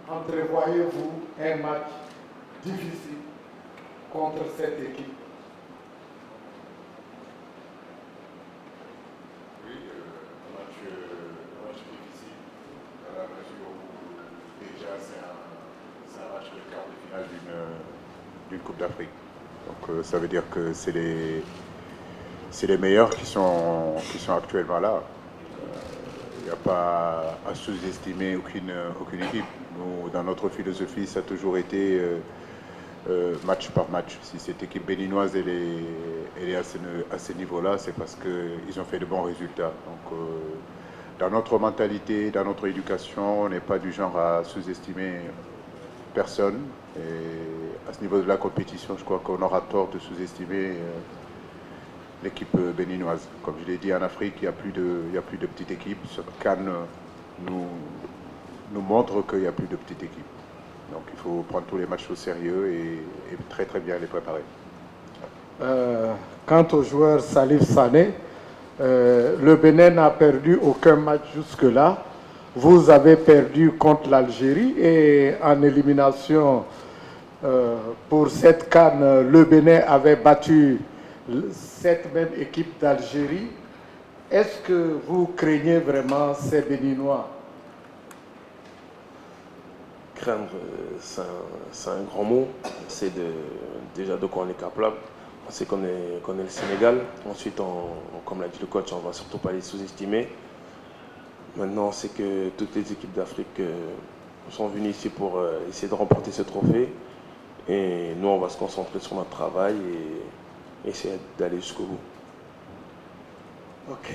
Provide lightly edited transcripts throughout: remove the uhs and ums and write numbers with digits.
entrevoyez-vous un match difficile contre cette équipe? Oui, un match difficile, à la mesure où déjà c'est un match de quart de finale d'une Coupe d'Afrique. Donc ça veut dire que c'est les meilleurs qui sont actuellement là. Il n'y a pas à sous-estimer aucune équipe. Nous, dans notre philosophie, ça a toujours été match par match. Si cette équipe béninoise elle est à ce niveau-là, c'est parce qu'ils ont fait de bons résultats. Donc, dans notre mentalité, dans notre éducation, on n'est pas du genre à sous-estimer personne. Et à ce niveau de la compétition, je crois qu'on aura tort de sous-estimer l'équipe béninoise. Comme je l'ai dit, en Afrique, il n'y a plus de petites équipes. Cannes nous montre qu'il n'y a plus de petites équipes. Donc il faut prendre tous les matchs au sérieux et très très bien les préparer. Quant au joueur Salif Sané, le Bénin n'a perdu aucun match jusque-là. Vous avez perdu contre l'Algérie et en élimination pour cette CAN, le Bénin avait battu cette même équipe d'Algérie. Est-ce que vous craignez vraiment ces Béninois? Craindre, c'est un grand mot. C'est déjà de quoi on est capable. On sait qu'on est le Sénégal. Ensuite, comme l'a dit le coach, on ne va surtout pas les sous-estimer. Maintenant, c'est que toutes les équipes d'Afrique sont venues ici pour essayer de remporter ce trophée. Et nous, on va se concentrer sur notre travail et essayer d'aller jusqu'au bout. Ok.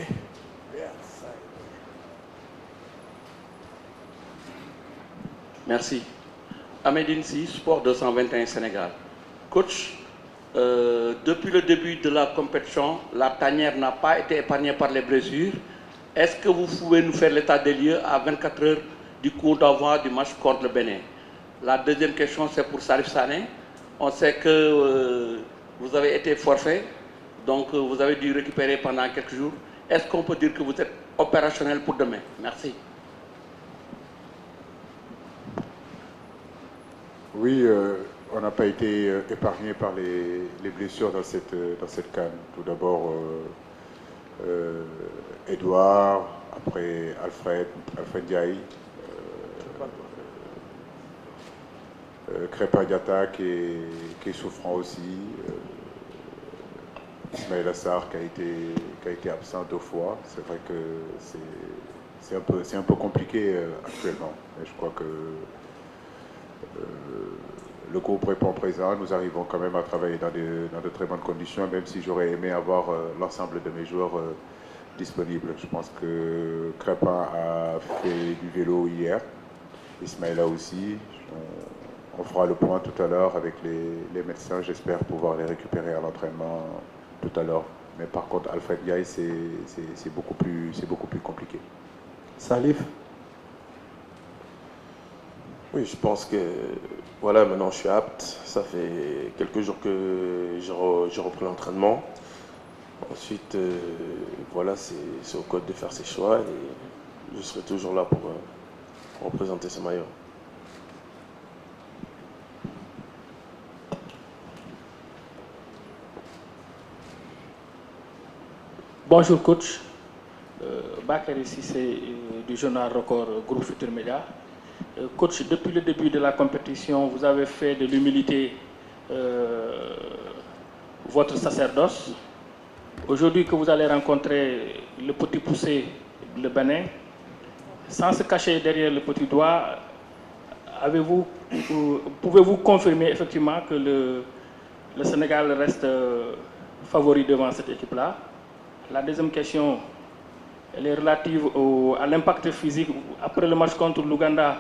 Merci. Ahmedine Si, Sport 221 Sénégal. Coach, depuis le début de la compétition, la tanière n'a pas été épargnée par les blessures. Est-ce que vous pouvez nous faire l'état des lieux à 24 heures du coup d'envoi du match contre le Bénin? La deuxième question, c'est pour Salif Sané. On sait que vous avez été forfait, donc vous avez dû récupérer pendant quelques jours. Est-ce qu'on peut dire que vous êtes opérationnel pour demain? Merci. Oui, on n'a pas été épargné par les blessures dans cette CAN. Tout d'abord, Edouard, après Alfred Ndiaye, Crépin Diatta qui est souffrant aussi, Ismaël Assar qui a été absent 2 fois. C'est vrai que c'est un peu compliqué actuellement. Mais je crois que le groupe répond présent. Nous arrivons quand même à travailler dans de très bonnes conditions, même si j'aurais aimé avoir l'ensemble de mes joueurs disponibles. Je pense que Crépin a fait du vélo hier, Ismaïla aussi. On fera le point tout à l'heure avec les médecins. J'espère pouvoir les récupérer à l'entraînement tout à l'heure. Mais par contre, Alfred Ndiaye, c'est beaucoup plus compliqué. Salif? Oui, je pense que voilà, maintenant je suis apte. Ça fait quelques jours que j'ai repris l'entraînement. Ensuite, voilà, c'est au coach de faire ses choix et je serai toujours là pour représenter ce maillot. Bonjour coach, Bakary Cissé du journal Record Groupe Futur Média. Coach, depuis le début de la compétition, vous avez fait de l'humilité votre sacerdoce. Aujourd'hui que vous allez rencontrer le petit poussé, le Bénin, sans se cacher derrière le petit doigt, pouvez-vous confirmer effectivement que le Sénégal reste favori devant cette équipe-là? La deuxième question, elle est relative à l'impact physique. Après le match contre l'Ouganda,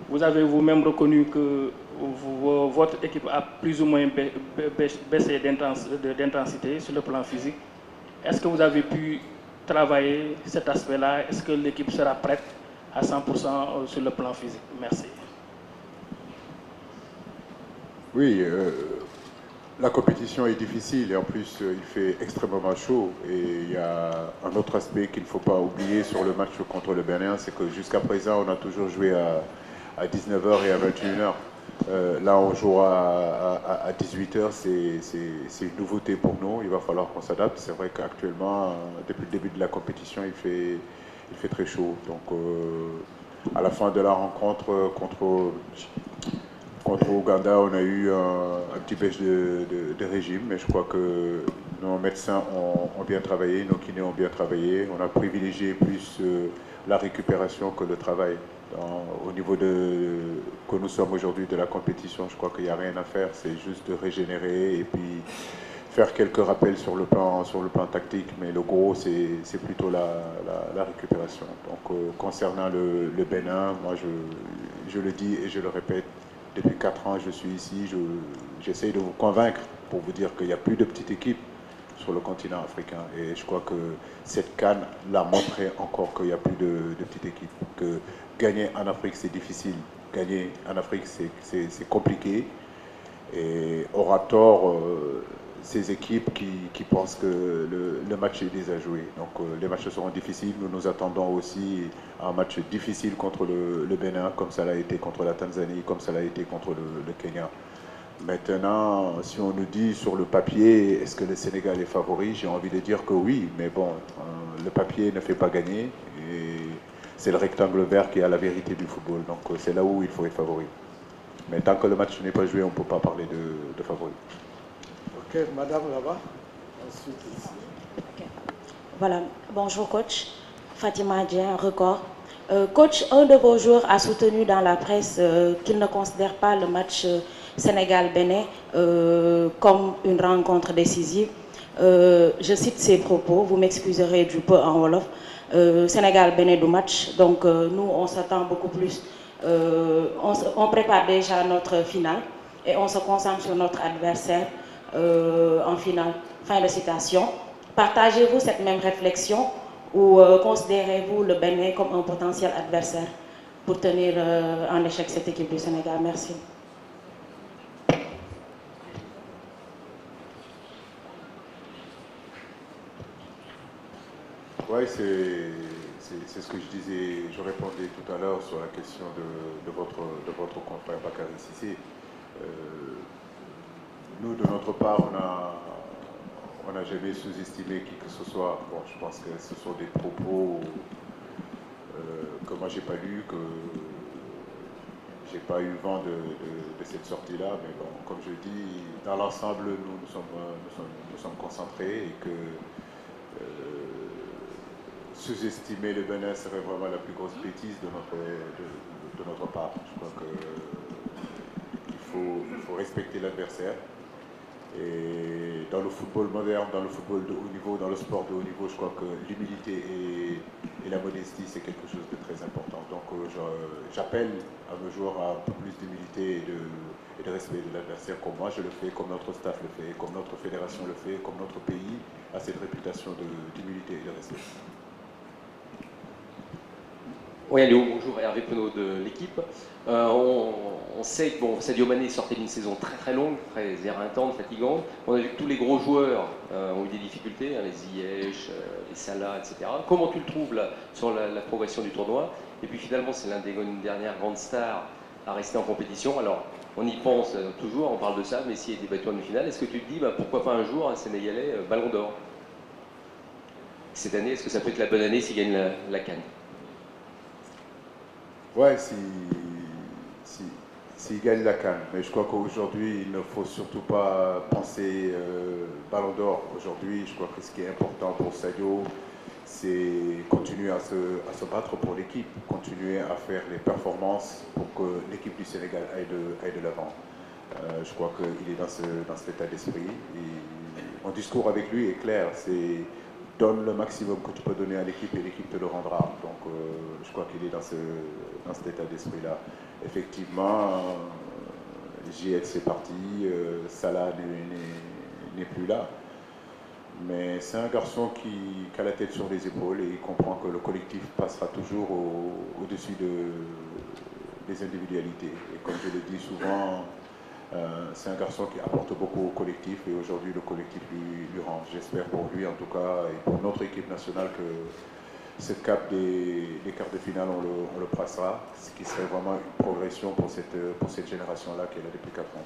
vous avez vous-même reconnu que votre équipe a plus ou moins baissé d'intensité sur le plan physique. Est-ce que vous avez pu travailler cet aspect-là? Est-ce que l'équipe sera prête à 100% sur le plan physique? Merci. Oui, la compétition est difficile et en plus il fait extrêmement chaud. Et il y a un autre aspect qu'il ne faut pas oublier sur le match contre le Bénin, c'est que jusqu'à présent on a toujours joué à 19h et à 21h. Là, on joue à 18h, c'est une nouveauté pour nous. Il va falloir qu'on s'adapte. C'est vrai qu'actuellement, depuis le début de la compétition, il fait très chaud. Donc, à la fin de la rencontre contre Ouganda, on a eu un petit baisse de régime, mais je crois que nos médecins ont bien travaillé, nos kinés ont bien travaillé. On a privilégié plus la récupération que le travail. Au niveau que nous sommes aujourd'hui de la compétition, je crois qu'il n'y a rien à faire, c'est juste de régénérer et puis faire quelques rappels sur le plan tactique, mais le gros c'est plutôt la récupération. Donc concernant le Bénin, moi je le dis et je le répète, depuis 4 ans je suis ici, j'essaye de vous convaincre pour vous dire qu'il n'y a plus de petite équipe sur le continent africain. Et je crois que cette CAN l'a montré encore qu'il n'y a plus de petite équipe. Que gagner en Afrique, c'est difficile. Gagner en Afrique, c'est compliqué. Et aura tort ces équipes qui pensent que le match est déjà joué. Donc les matchs seront difficiles. Nous nous attendons aussi à un match difficile contre le Bénin, comme ça l'a été contre la Tanzanie, comme ça l'a été contre le Kenya. Maintenant, si on nous dit sur le papier, est-ce que le Sénégal est favori? J'ai envie de dire que oui, mais bon, le papier ne fait pas gagner. Et c'est le rectangle vert qui a la vérité du football. Donc c'est là où il faut être favori. Mais tant que le match n'est pas joué, on ne peut pas parler de favori. Ok, madame là-bas. Ensuite ici. Okay. Voilà, bonjour coach. Fatima Dien, Record. Coach, un de vos joueurs a soutenu dans la presse qu'il ne considère pas le match Sénégal-Bénin comme une rencontre décisive. Je cite ses propos, vous m'excuserez du peu en Wolof. Sénégal-Bénin du match, donc nous on s'attend beaucoup plus. On prépare déjà notre finale et on se concentre sur notre adversaire en finale. Fin de citation. Partagez-vous cette même réflexion ou considérez-vous le Bénin comme un potentiel adversaire pour tenir en échec cette équipe du Sénégal? Merci. Oui, c'est ce que je disais, je répondais tout à l'heure sur la question de votre confrère Bakary Cissé. Nous, de notre part, on n'a jamais sous-estimé qui que ce soit. Bon, je pense que ce sont des propos que moi j'ai pas lus, que j'ai pas eu vent de cette sortie-là. Mais bon, comme je dis, dans l'ensemble, nous sommes concentrés et que sous-estimer le Bénin serait vraiment la plus grosse bêtise de notre part. Je crois qu'il faut respecter l'adversaire. Et dans le football moderne, dans le football de haut niveau, dans le sport de haut niveau, je crois que l'humilité et la modestie, c'est quelque chose de très important. Donc j'appelle à nos joueurs à un peu plus d'humilité et de respect de l'adversaire, comme moi je le fais, comme notre staff le fait, comme notre fédération le fait, comme notre pays a cette réputation d'humilité et de respect. Oui, Léo, bonjour, Hervé Penaud de l'équipe. On sait que Sadio Mané sortait d'une saison très très longue, très éreintante, fatigante. On a vu que tous les gros joueurs ont eu des difficultés, hein, les Ziyech, les Salah, etc. Comment tu le trouves là, sur la progression du tournoi? Et puis finalement, c'est l'un des dernières grandes stars à rester en compétition. Alors, on y pense toujours, on parle de ça, Messi a été battu en demi-finale. Est-ce que tu te dis, pourquoi pas un jour un Sénégalais ballon d'or? Cette année, est-ce que ça peut être la bonne année s'il gagne la CAN? Ouais, s'il gagne la CAN. Mais je crois qu'aujourd'hui, il ne faut surtout pas penser ballon d'or. Aujourd'hui, je crois que ce qui est important pour Sadio, c'est continuer à se battre pour l'équipe, continuer à faire les performances pour que l'équipe du Sénégal aille de l'avant. Je crois qu'il est dans cet état d'esprit. Mon discours avec lui est clair, c'est donne le maximum que tu peux donner à l'équipe et l'équipe te le rendra. Donc je crois qu'il est dans cet état d'esprit-là. Effectivement, Ziyech c'est parti, Salah n'est plus là. Mais c'est un garçon qui a la tête sur les épaules et il comprend que le collectif passera toujours au-dessus des individualités. Et comme je le dis souvent, c'est un garçon qui apporte beaucoup au collectif et aujourd'hui le collectif lui rend. J'espère pour lui en tout cas et pour notre équipe nationale que ce cap des quarts de finale, on le passera, ce qui serait vraiment une progression pour cette génération-là qui est là depuis 4 ans.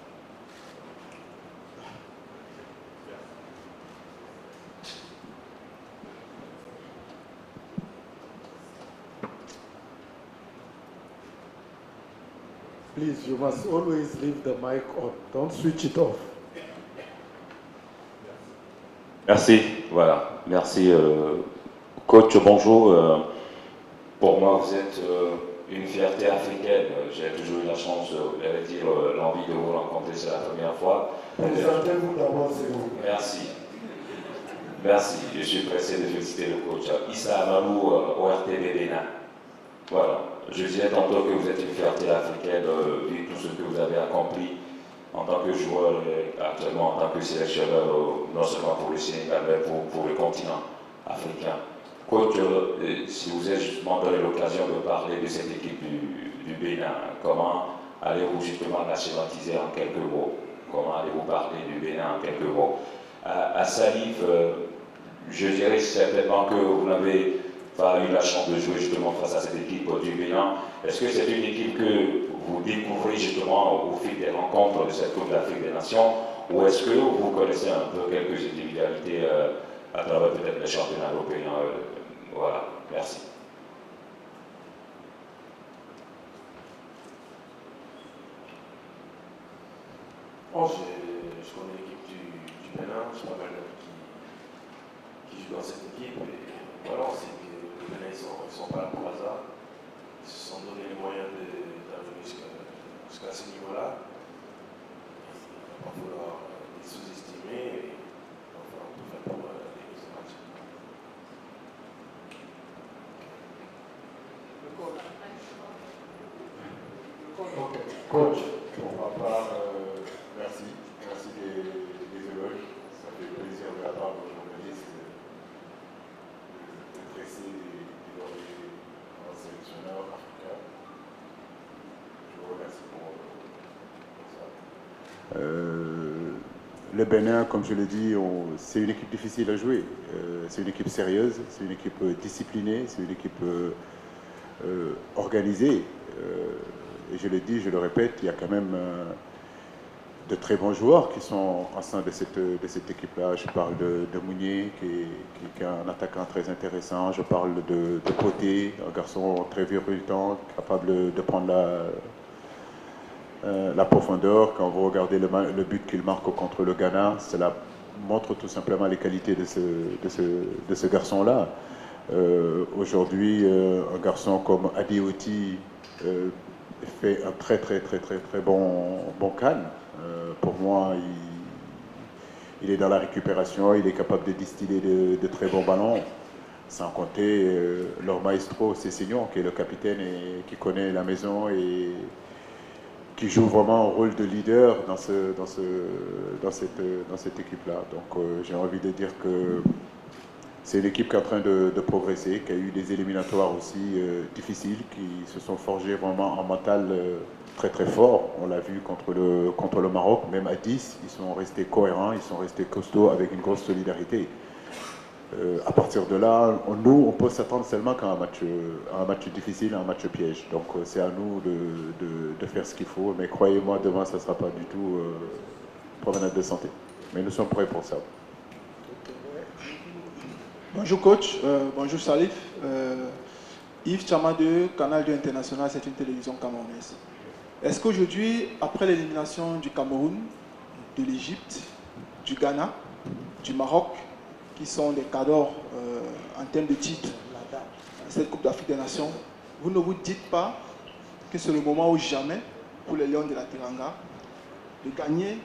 Please, you must always leave the mic on. Don't switch it off. Merci, voilà. Merci. Coach, bonjour. Pour moi, vous êtes une fierté africaine. J'ai toujours eu la chance, l'envie de vous rencontrer, c'est la première fois. Présentez-vous d'abord, c'est vous. Merci. Merci. Je suis pressé de féliciter le coach. Issa Amalou, ORTB Bénin. Voilà. Je disais tantôt que vous êtes une fierté africaine, vu tout ce que vous avez accompli en tant que joueur et actuellement en tant que sélectionneur, non seulement pour le Sénégal, mais pour le continent africain. Coach, si vous avez justement donné l'occasion de parler de cette équipe du Bénin, comment allez-vous justement la schématiser en quelques mots? Comment allez-vous parler du Bénin en quelques mots? À Salif, je dirais certainement que vous n'avez pas eu la chance de jouer justement face à cette équipe du Bénin. Est-ce que c'est une équipe que vous découvrez justement au fil des rencontres de cette Coupe d'Afrique des Nations, ou est-ce que vous connaissez un peu quelques individualités à travers peut-être les championnats européens? Voilà, merci. Bon, je connais l'équipe du Bénin, je sais pas mal d'amis qui jouent dans cette équipe, et voilà, on sait que les Bénin, ils sont pas là pour hasard. Ils se sont donné les moyens d'arriver jusqu'à ce niveau-là. Il va pas falloir les sous-estimer, et il va falloir tout faire pour gagner ce match. Coach, pour ma part, merci des éloges. Ça fait plaisir de la part de nos journalistes de dresser des lauréats en sélectionneur africain. Je vous remercie pour ça. Le Bénin, comme je l'ai dit, c'est une équipe difficile à jouer. C'est une équipe sérieuse, c'est une équipe disciplinée, c'est une équipe organisée. Et je le dis, je le répète, il y a quand même de très bons joueurs qui sont au sein de cette équipe-là. Je parle de Mounier, qui est un attaquant très intéressant. Je parle de Poté, un garçon très virulant, capable de prendre la profondeur. Quand vous regardez le but qu'il marque contre le Ghana, cela montre tout simplement les qualités de ce garçon-là. Aujourd'hui, un garçon comme Adioti fait un très bon CAN. Pour moi, il est dans la récupération, il est capable de distiller de très bons ballons, sans compter leur maestro Cessignon, qui est le capitaine et qui connaît la maison et qui joue vraiment un rôle de leader dans cette équipe-là. Donc j'ai envie de dire que c'est une équipe qui est en train de progresser, qui a eu des éliminatoires aussi difficiles, qui se sont forgés vraiment en mental très fort. On l'a vu contre le Maroc, même à 10, ils sont restés cohérents, ils sont restés costauds avec une grosse solidarité. À partir de là, nous, on peut s'attendre seulement qu'à un match difficile, un match piège. Donc c'est à nous de faire ce qu'il faut. Mais croyez-moi, demain, ça ne sera pas du tout promenade de santé. Mais nous sommes prêts pour ça. Bonjour coach, bonjour Salif. Yves Chamade, Canal 2 International, c'est une télévision camerounaise. Est-ce qu'aujourd'hui, après l'élimination du Cameroun, de l'Égypte, du Ghana, du Maroc, qui sont des cadors en termes de titres, cette Coupe d'Afrique des Nations, vous ne vous dites pas que c'est le moment ou jamais pour les Lions de la Teranga de gagner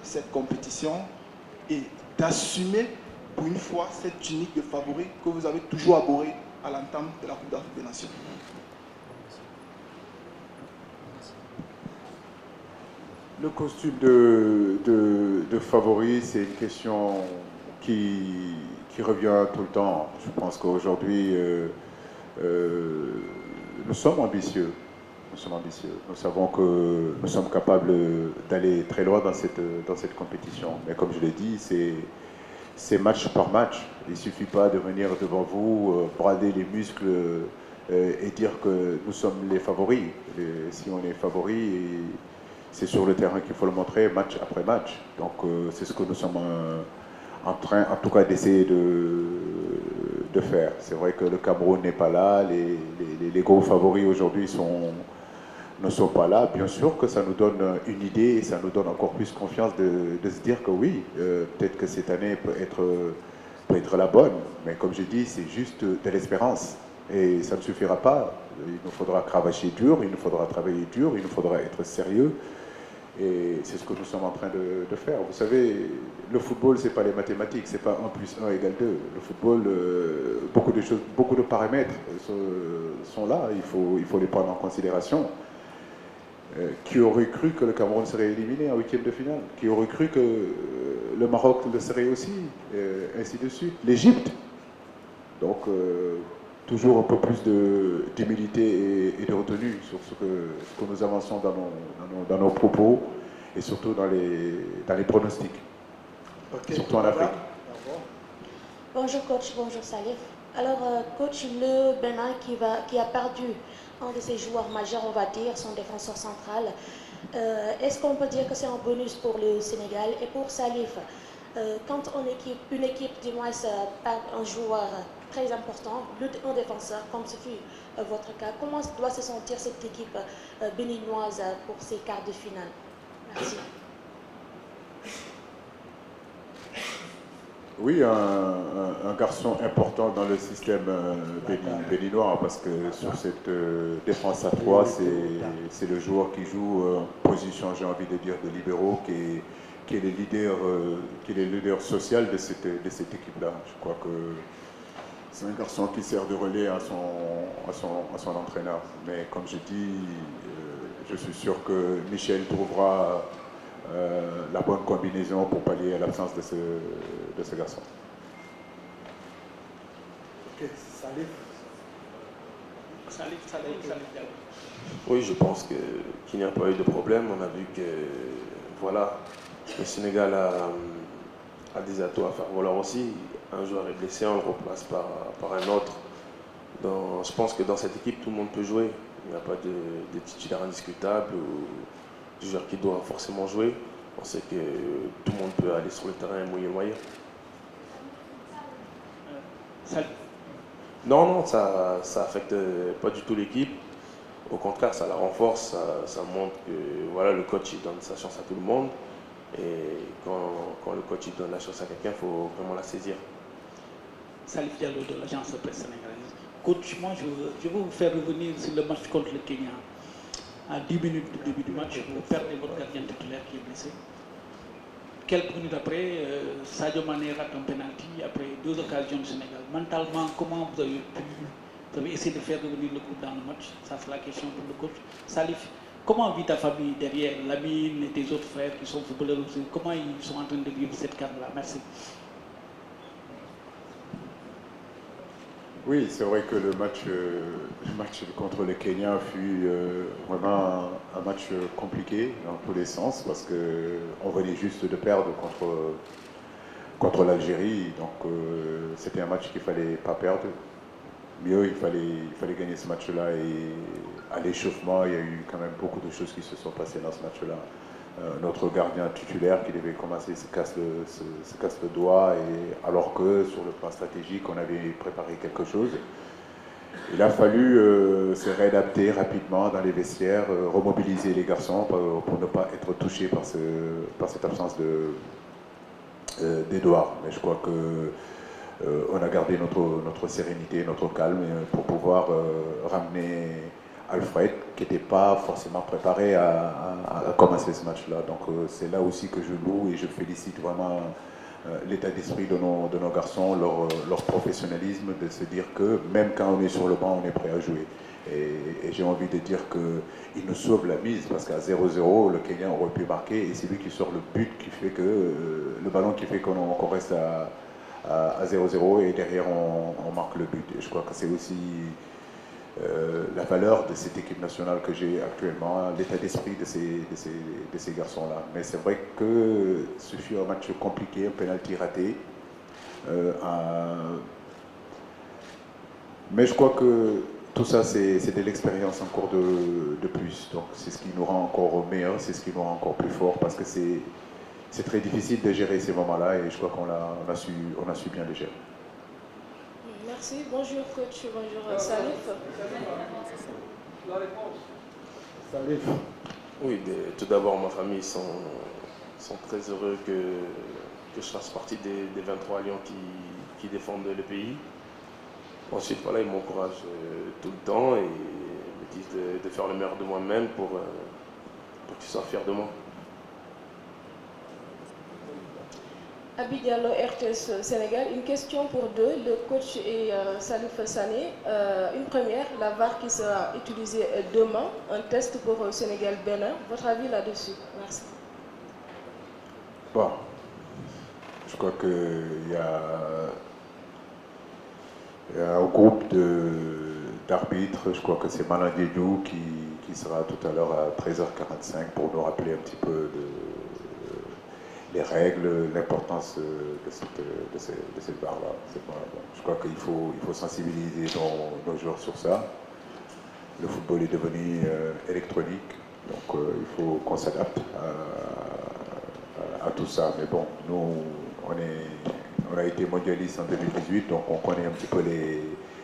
cette compétition et d'assumer pour une fois cette tunique de favori que vous avez toujours abhorrée à l'entame de la Coupe d'Afrique des Nations? Le costume de favori, c'est une question qui revient tout le temps. Je pense qu'aujourd'hui, nous sommes ambitieux. Nous savons que nous sommes capables d'aller très loin dans cette compétition. Mais comme je l'ai dit, c'est match par match. Il ne suffit pas de venir devant vous, brader les muscles et dire que nous sommes les favoris. Si on est favoris, c'est sur le terrain qu'il faut le montrer match après match. Donc c'est ce que nous sommes en train, en tout cas, d'essayer de faire. C'est vrai que le Cameroun n'est pas là, les gros favoris aujourd'hui ne sont pas là. Bien sûr que ça nous donne une idée et ça nous donne encore plus confiance de se dire que oui, peut-être que cette année peut être la bonne. Mais comme j'ai dit, c'est juste de l'espérance. Et ça ne suffira pas. Il nous faudra cravacher dur, il nous faudra travailler dur, il nous faudra être sérieux. Et c'est ce que nous sommes en train de faire. Vous savez, le football, ce n'est pas les mathématiques, c'est pas 1 plus 1 égale 2. Le football, beaucoup de choses, beaucoup de paramètres sont là, il faut les prendre en considération. Qui aurait cru que le Cameroun serait éliminé en 8e de finale? Qui aurait cru que le Maroc le serait aussi? Ainsi de suite. L'Égypte. Donc, toujours un peu plus d'humilité et de retenue sur ce que nous avançons dans nos propos et surtout dans les pronostics. Okay. Surtout en Afrique. Bonjour coach, bonjour Salif. Alors coach, le Bénin qui a perdu un de ses joueurs majeurs, on va dire, son défenseur central, est-ce qu'on peut dire que c'est un bonus pour le Sénégal? Et pour Salif, quand une équipe du moins perd un joueur très important, un défenseur, comme ce fut votre cas, comment doit se sentir cette équipe béninoise pour ces quarts de finale? Merci. Oui, un garçon important dans le système béninois, parce que sur cette défense à 3, c'est le joueur qui joue en position, j'ai envie de dire, de libéraux, qui est le leader social de cette équipe-là. Je crois que c'est un garçon qui sert de relais à son entraîneur. Mais comme je dis, je suis sûr que Michel trouvera la bonne combinaison pour pallier à l'absence de ce garçon. Ok, Salif. Oui, je pense qu'il n'y a pas eu de problème. On a vu que voilà, le Sénégal a des atouts à faire valoir aussi. Un joueur est blessé, on le remplace par un autre. Je pense que dans cette équipe, tout le monde peut jouer. Il n'y a pas de titulaire indiscutable ou de joueur qui doit forcément jouer. On sait que tout le monde peut aller sur le terrain et mouiller le maillot. Non, ça affecte pas du tout l'équipe. Au contraire, ça la renforce, ça montre que voilà, le coach il donne sa chance à tout le monde. Et quand le coach il donne la chance à quelqu'un, il faut vraiment la saisir. Salif Diallo de l'agence de presse sénégalaise. Coach, moi je veux vous faire revenir sur le match contre le Kenya. À 10 minutes du début du match, vous perdez votre gardien titulaire qui est blessé. Quelques minutes après, Sadio Mané rate un penalty après 2 occasions du Sénégal. Mentalement, comment vous avez essayé de faire revenir le groupe dans le match? Ça c'est la question pour le coach. Salif, comment vit ta famille derrière, Lamine et tes autres frères qui sont footballeurs aussi? Comment ils sont en train de vivre cette carte-là? Merci. Oui, c'est vrai que le match contre le Kenya fut vraiment un match compliqué dans tous les sens parce qu'on venait juste de perdre contre l'Algérie. Donc c'était un match qu'il ne fallait pas perdre. Mieux, il fallait gagner ce match-là. Et à l'échauffement, il y a eu quand même beaucoup de choses qui se sont passées dans ce match-là. Notre gardien titulaire qui devait commencer se casse le doigt, et alors que sur le plan stratégique, on avait préparé quelque chose. Il a fallu se réadapter rapidement dans les vestiaires, remobiliser les garçons pour ne pas être touchés par cette absence d'Edouard. Mais je crois qu'on a gardé notre sérénité, notre calme pour pouvoir ramener Alfred, qui n'était pas forcément préparé à commencer ce match-là. Donc c'est là aussi que je loue et je félicite vraiment l'état d'esprit de nos garçons, leur professionnalisme, de se dire que même quand on est sur le banc, on est prêt à jouer. Et j'ai envie de dire qu'ils nous sauvent la mise, parce qu'à 0-0, le Kenya aurait pu marquer, et c'est lui qui sort le but qui fait que le ballon qui fait qu'on reste à 0-0, et derrière on marque le but. Et je crois que c'est aussi la valeur de cette équipe nationale que j'ai actuellement, l'état d'esprit de ces garçons-là. Mais c'est vrai que ce fut un match compliqué, un penalty raté. Mais je crois que tout ça, c'est de l'expérience encore de plus. Donc c'est ce qui nous rend encore meilleurs, c'est ce qui nous rend encore plus forts, parce que c'est très difficile de gérer ces moments-là, et je crois qu'on a su bien les gérer. Merci. Bonjour coach, bonjour Salif. Salif. Oui, tout d'abord, ma famille sont très heureux que je fasse partie des 23 lions qui défendent le pays. Ensuite, voilà, ils m'encouragent tout le temps et me disent de faire le meilleur de moi-même pour qu'ils soient fiers de moi. Abi Diallo, RTS Sénégal. Une question pour deux, le coach et Salif Sané. Une première, la VAR qui sera utilisée demain, un test pour Sénégal-Bénin. Votre avis là-dessus? Merci. Bon, je crois qu'il y a un groupe d'arbitres, je crois que c'est Malang Diédhiou qui sera tout à l'heure à 13h45 pour nous rappeler un petit peu les règles, l'importance de cette barre-là. Je crois qu'il faut sensibiliser nos joueurs sur ça. Le football est devenu électronique, donc il faut qu'on s'adapte à tout ça. Mais bon, nous, on a été mondialiste en 2018, donc on connaît un petit peu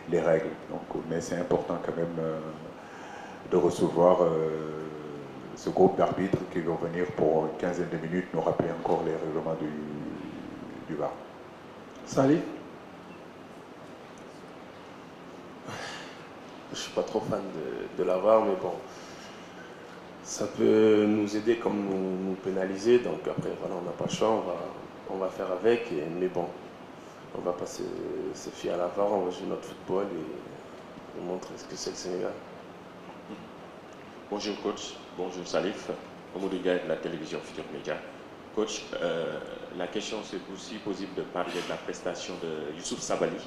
les règles. Donc, mais c'est important quand même de recevoir ce groupe d'arbitres qui vont venir pour une quinzaine de minutes nous rappeler encore les règlements du VAR. Salif. Je ne suis pas trop fan de la VAR, mais bon, ça peut nous aider comme nous pénaliser. Donc après, voilà, on n'a pas le choix, on va faire avec. Mais bon, on ne va pas se fier à la VAR, on va jouer notre football et montrer ce que c'est le Sénégal. Bonjour coach, bonjour Salif, Mamadou Ndiaye de la télévision Futur Média. Coach, la question c'est aussi possible de parler de la prestation de Youssouf Sabaly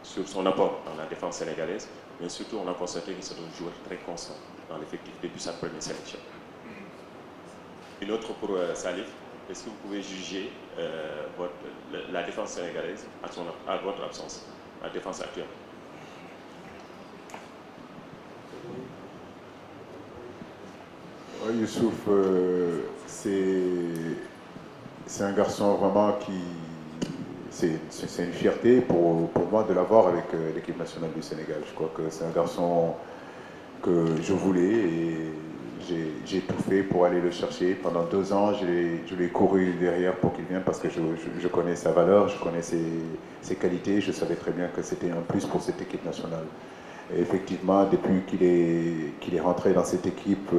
sur son apport dans la défense sénégalaise, mais surtout on a constaté que c'est un joueur très constant dans l'effectif depuis sa première sélection. Une autre pour Salif, est-ce que vous pouvez juger la défense sénégalaise à votre absence, la défense actuelle? Youssouf, c'est un garçon vraiment c'est une fierté pour moi de l'avoir avec l'équipe nationale du Sénégal. Je crois que c'est un garçon que je voulais et j'ai tout fait pour aller le chercher. Pendant 2 ans, je l'ai couru derrière pour qu'il vienne parce que je connais sa valeur, je connais ses qualités. Je savais très bien que c'était un plus pour cette équipe nationale. Et effectivement, depuis qu'il est rentré dans cette équipe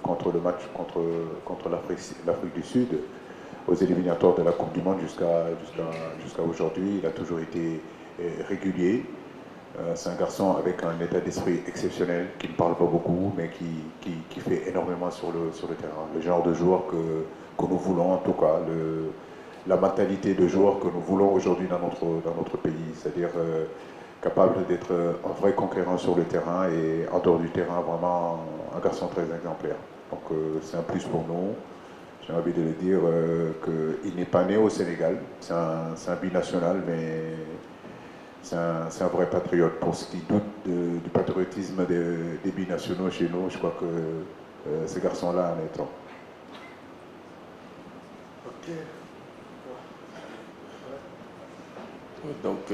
contre le match contre l'Afrique du Sud, aux éliminatoires de la Coupe du Monde jusqu'à aujourd'hui, il a toujours été régulier. C'est un garçon avec un état d'esprit exceptionnel, qui ne parle pas beaucoup, mais qui fait énormément sur le terrain. Le genre de joueur que nous voulons, en tout cas, la mentalité de joueur que nous voulons aujourd'hui dans notre pays, c'est-à-dire capable d'être un vrai conquérant sur le terrain et en dehors du terrain, vraiment un garçon très exemplaire. Donc c'est un plus pour nous. J'ai envie de le dire qu'il n'est pas né au Sénégal, c'est un binational, mais c'est un vrai patriote. Pour ceux qui doutent du patriotisme des binationaux chez nous, je crois que ce garçon-là en est un. Ok. Donc,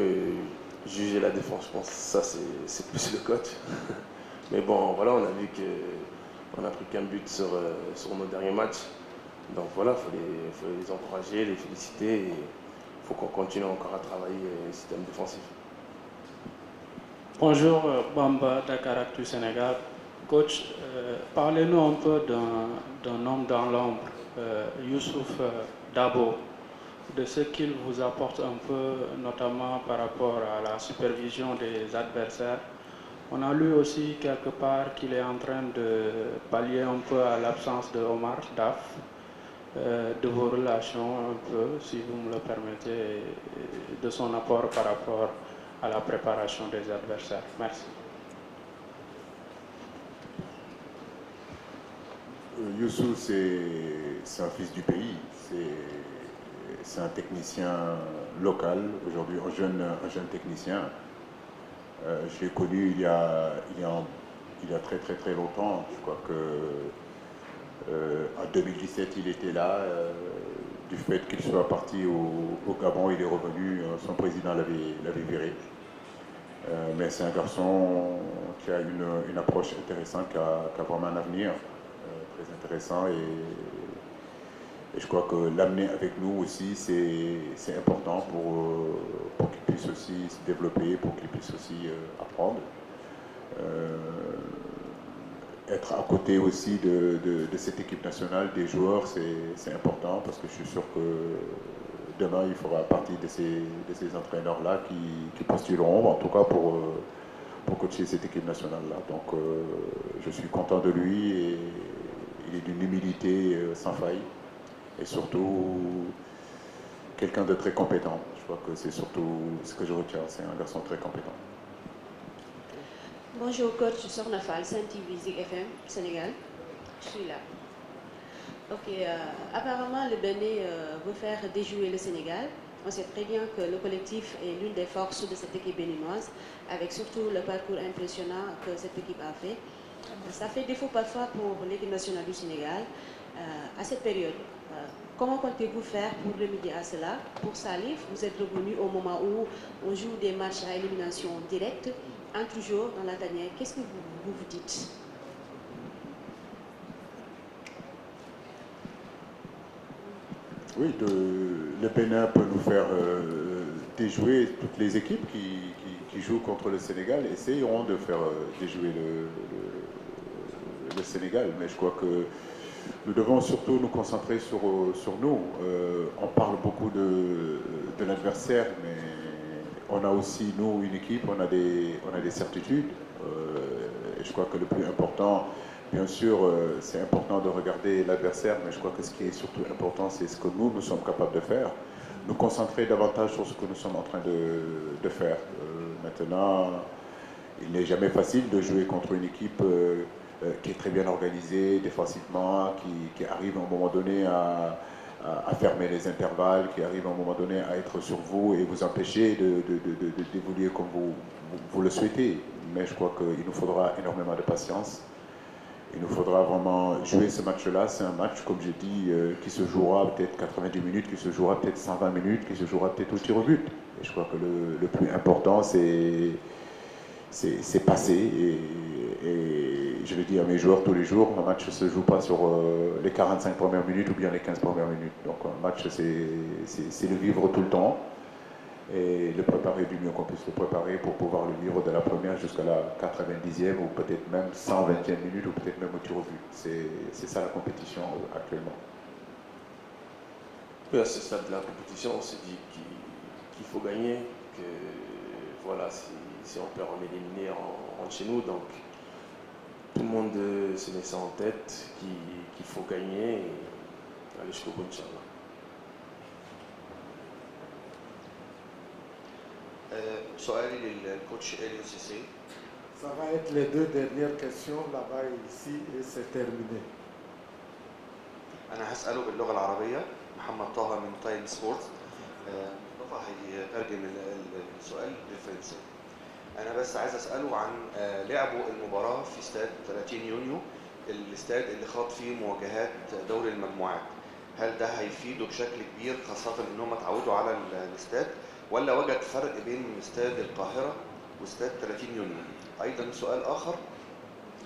juger la défense, je pense que ça, c'est plus le coach. Mais bon, voilà, on a vu qu'on n'a pris qu'un but sur nos derniers matchs. Donc voilà, il faut les encourager, les féliciter. Il faut qu'on continue encore à travailler le système défensif. Bonjour, Bamba, Dakaractu Sénégal. Coach, parlez-nous un peu d'un homme dans l'ombre, Youssouf Dabo, de ce qu'il vous apporte un peu, notamment par rapport à la supervision des adversaires. On a lu aussi quelque part qu'il est en train de pallier un peu à l'absence de Omar Daf, de vos relations un peu, si vous me le permettez, de son apport par rapport à la préparation des adversaires. Merci. Youssouf, c'est un fils du pays. c'est un technicien local, aujourd'hui un jeune technicien. Je l'ai connu il y a très très très longtemps. Je crois que en 2017 il était là. Du fait qu'il soit parti au Gabon, il est revenu, son président l'avait viré. Mais c'est un garçon qui a une approche intéressante, qui a vraiment un avenir très intéressant. Et je crois que l'amener avec nous aussi, c'est important pour qu'il puisse aussi se développer, pour qu'il puisse aussi apprendre. Être à côté aussi de cette équipe nationale, des joueurs, c'est important parce que je suis sûr que demain, il fera partie de ces entraîneurs-là qui postuleront, en tout cas pour coacher cette équipe nationale-là. Donc, je suis content de lui et il est d'une humilité sans faille et surtout quelqu'un de très compétent. Je crois que c'est surtout ce que je retiens, c'est un garçon très compétent. Bonjour coach, Sorna Fall, Sen TV Zik FM, Sénégal. Je suis là. Ok, apparemment le Bénin veut faire déjouer le Sénégal. On sait très bien que le collectif est l'une des forces de cette équipe béninoise, avec surtout le parcours impressionnant que cette équipe a fait. Ça fait défaut parfois pour l'équipe nationale du Sénégal. À cette période, comment comptez-vous faire pour remédier à cela? Pour Salif, vous êtes revenu au moment où on joue des matchs à élimination directe, entre jours dans la tanière. Qu'est-ce que vous dites? Oui, le Bénin peut nous faire déjouer toutes les équipes qui jouent contre le Sénégal. Essayeront de faire déjouer le Sénégal. Mais je crois que nous devons surtout nous concentrer sur nous. On parle beaucoup de l'adversaire, mais on a aussi, nous, une équipe, on a des certitudes. Et je crois que le plus important, bien sûr, c'est important de regarder l'adversaire, mais je crois que ce qui est surtout important, c'est ce que nous sommes capables de faire. Nous concentrer davantage sur ce que nous sommes en train de faire. Maintenant, il n'est jamais facile de jouer contre une équipe qui est très bien organisée, défensivement, qui arrive à un moment donné à fermer les intervalles, qui arrive à un moment donné à être sur vous et vous empêcher d'évoluer comme vous le souhaitez. Mais je crois qu'il nous faudra énormément de patience. Il nous faudra vraiment jouer ce match-là. C'est un match, comme je dis, qui se jouera peut-être 90 minutes, qui se jouera peut-être 120 minutes, qui se jouera peut-être au tir au but. Et je crois que le plus important, c'est passer. Et je le dis à mes joueurs tous les jours, un match ne se joue pas sur les 45 premières minutes ou bien les 15 premières minutes. Donc un match, c'est le vivre tout le temps et le préparer du mieux qu'on puisse le préparer pour pouvoir le vivre de la première jusqu'à la 90e ou peut-être même 120e minute ou peut-être même au tir au but. C'est ça la compétition actuellement. Oui, à ce stade de la compétition, on se dit qu'il faut gagner, que voilà, si on perd, on est éliminé, on rentre chez nous. Donc tout le monde se met ça en tête, qu'il faut gagner et aller jusqu'au bout, Inch'Allah. سؤالي للكوتش إليو سيسي. Ça va être les deux dernières questions là-bas et ici et c'est terminé. أنا هسأله باللغة العربية. محمد طه من تايم سبورت. مصطفى هيترجم السؤال بالفرنسي. أنا بس عايز أسأله عن لعبوا المباراة في استاد 30 يونيو، الاستاد اللي خاض فيه مواجهات دوري المجموعات. هل ده هيفيده بشكل كبير خاصة إنهم اتعودوا على الاستاد؟ ولا وجد فرق بين استاد القاهرة واستاد 30 يونيو؟ أيضا سؤال آخر،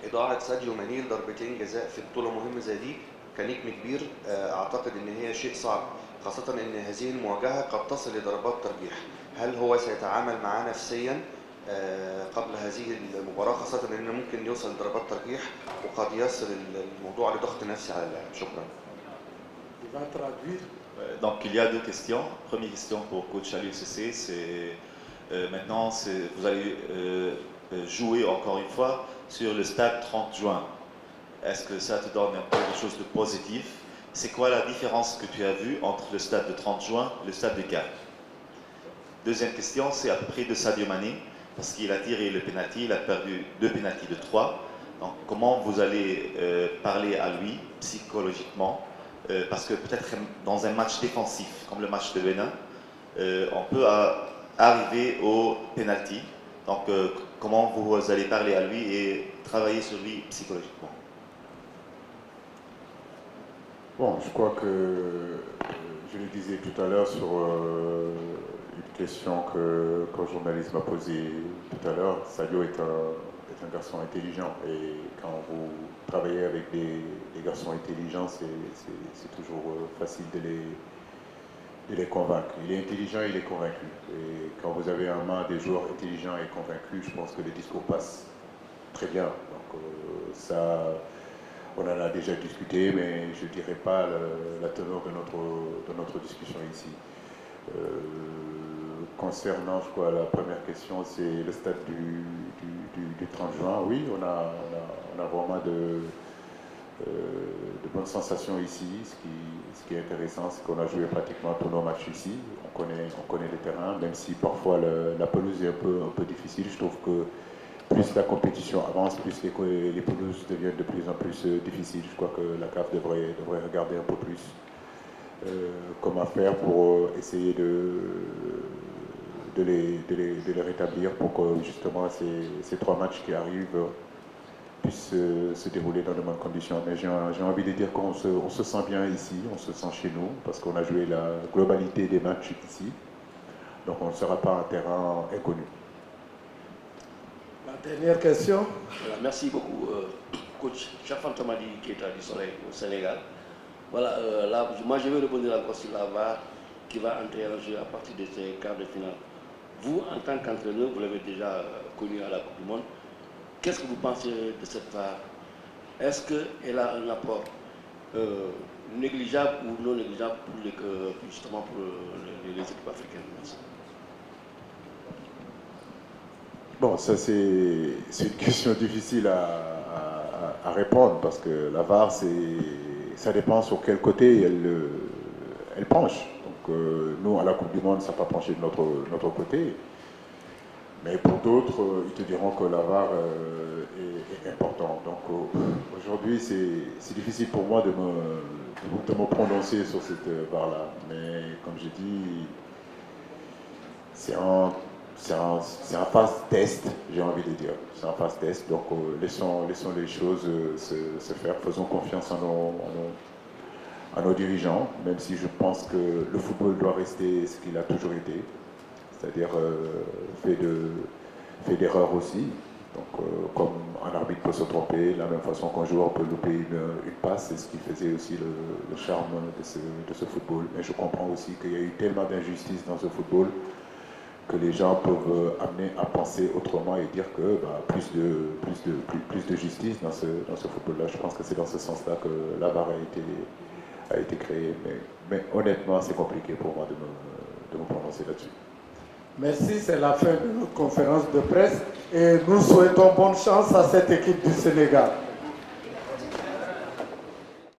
إضاعة ساديو ماني ضربتين جزاء في بطولة مهمة زي دي كنجم كبير، أعتقد إن هي شيء صعب خاصة إن هذه المواجهة قد تصل لضربات ترجيح. هل هو سيتعامل معاه نفسيا قبل هذه المباراة خاصة إنه ممكن يوصل لضربات ترجيح وقد يصل الموضوع لضغط نفسي على اللاعب؟ شكرا. Donc il y a deux questions. Première question pour coach Aliou Cissé, c'est maintenant vous allez jouer encore une fois sur le stade 30 juin. Est-ce que ça te donne un peu quelque chose de positif? C'est quoi la différence que tu as vue entre le stade de 30 juin et le stade de Cannes? Deuxième question, c'est à peu près de Sadio Mané, parce qu'il a tiré le penalty, il a perdu 2 penaltys de 3. Donc comment vous allez parler à lui psychologiquement parce que peut-être dans un match défensif, comme le match de Bénin, on peut arriver au penalty. Donc, comment vous allez parler à lui et travailler sur lui psychologiquement? Bon, je crois que je le disais tout à l'heure sur une question que le journaliste m'a posée tout à l'heure. Sadio est un garçon intelligent et quand vous travaillez avec des garçons intelligents, c'est toujours facile de les convaincre. Il est intelligent, il est convaincu. Et quand vous avez un main des joueurs intelligents et convaincus, je pense que le discours passe très bien. Donc ça, on en a déjà discuté, mais je ne dirais pas la teneur de notre discussion ici. Concernant, je crois, la première question, c'est le stade du 30 juin. Oui, on a vraiment de bonnes sensations ici. Ce qui est intéressant, c'est qu'on a joué pratiquement tous nos matchs ici. On connaît le terrain, même si parfois la pelouse est un peu difficile. Je trouve que plus la compétition avance, plus les pelouses deviennent de plus en plus difficiles. Je crois que la CAF devrait regarder un peu plus comment faire pour essayer de les rétablir pour que justement ces 3 matchs qui arrivent puissent se dérouler dans de bonnes conditions. Mais j'ai envie de dire qu'on se sent bien ici, on se sent chez nous, parce qu'on a joué la globalité des matchs ici. Donc on ne sera pas un terrain inconnu. La dernière question. Voilà, merci beaucoup, coach Chafan Tamadi, qui est du Soleil au Sénégal. Voilà, là, moi je vais rebondir encore sur la VAR qui va entrer en jeu à partir de ces quarts de finale. Vous, en tant qu'entraîneur, vous l'avez déjà connu à la Coupe du Monde. Qu'est-ce que vous pensez de cette VAR? Est-ce qu'elle a un apport négligeable ou non négligeable justement pour les équipes africaines? Merci. Bon, ça c'est une question difficile à répondre parce que la VAR, ça dépend sur quel côté elle penche. Donc nous, à la Coupe du Monde, ça n'a pas penché de notre côté. Mais pour d'autres, ils te diront que la VAR est importante. Donc aujourd'hui, c'est difficile pour moi de me prononcer sur cette VAR-là. Mais comme j'ai dit, c'est en phase test, j'ai envie de dire. C'est en phase test, donc laissons les choses se faire. Faisons confiance à nos dirigeants, même si je pense que le football doit rester ce qu'il a toujours été, c'est-à-dire fait d'erreurs aussi. Donc, comme un arbitre peut se tromper, de la même façon qu'un joueur peut louper une passe, c'est ce qui faisait aussi le charme de ce football. Mais je comprends aussi qu'il y a eu tellement d'injustices dans ce football que les gens peuvent amener à penser autrement et dire que plus de justice dans ce football-là. Je pense que c'est dans ce sens-là que la VAR a été créée. Mais honnêtement, c'est compliqué pour moi de me prononcer là-dessus. Merci, c'est la fin de notre conférence de presse et nous souhaitons bonne chance à cette équipe du Sénégal.